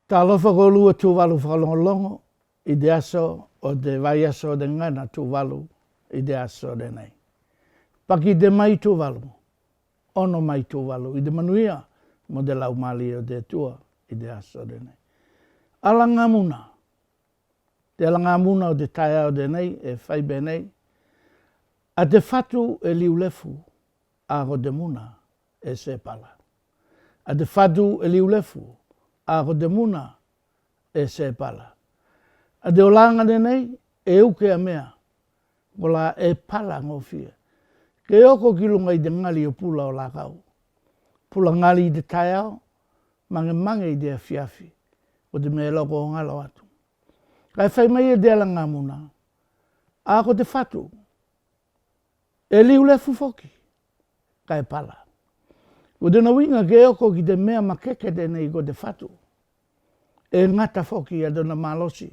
Ta alofa ko lua tuvalu whakalongolongo I de aso o de vai aso o de ngana tuvalu I de aso de nei. Paki de mai tuvalu, ono mai tuvalu I de manuia mo de lau mali o de tua I de aso de nei. Alanga muna, te alanga muna o de taia o de nei e whai be nei, a te whatu e liu lefu a ko de muna e se pala. A te whatu e liu lefu a ko de muna e se pala. A te olanga de nei e uke a mea, kola e pala ngofia. Ke oko ki lunga I te ngali o pula o lakau. Pula ngali I te taiao, mange I te afiafi, o te mea loko o ngalo atu. Kai whai mai e te alanga muna, a ko te whatu, e liu lefu foki, kai pala. O te nawinga ke oko ki te mea makeke te nei ko te whatu, e ngata foki a dona malosi,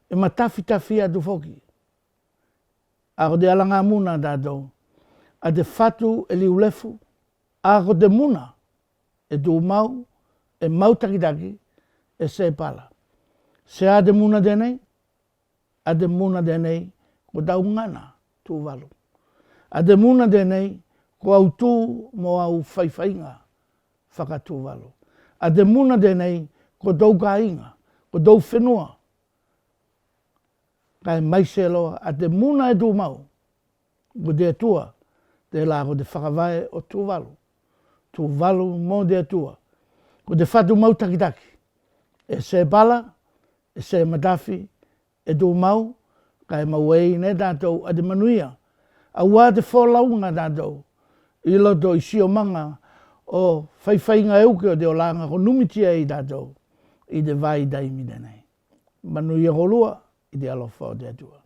e matafi atu foki. A ko te alanga muna tātou, a te whatu e liu lefu, a ko te muna, e tū mau, e mau takitaki, e se pala. Se a te muna denei, a te muna denei, ko tau ngana tū walu. A te muna denei, ko au tū mo au whaiwhainga whakatū walu. A te muna denei, ko tau kāinga, ko tau whenua. Kai mai se loa, a te muna e tū mau, ko te atua, te la ko te whakawai o tū walu. Tū walu mo te atua, ko te whatu mau takitaki. E se pala, e se matafi, e tū mau, kai mau ei ne tātou a te manuia. A wā te wholaunga tātou, I loto I sio manga o whaiwhainga euke o te olanga ko numitia I tātou, I te vai daimi denei. Manuia kolua, I te alofa o te atua.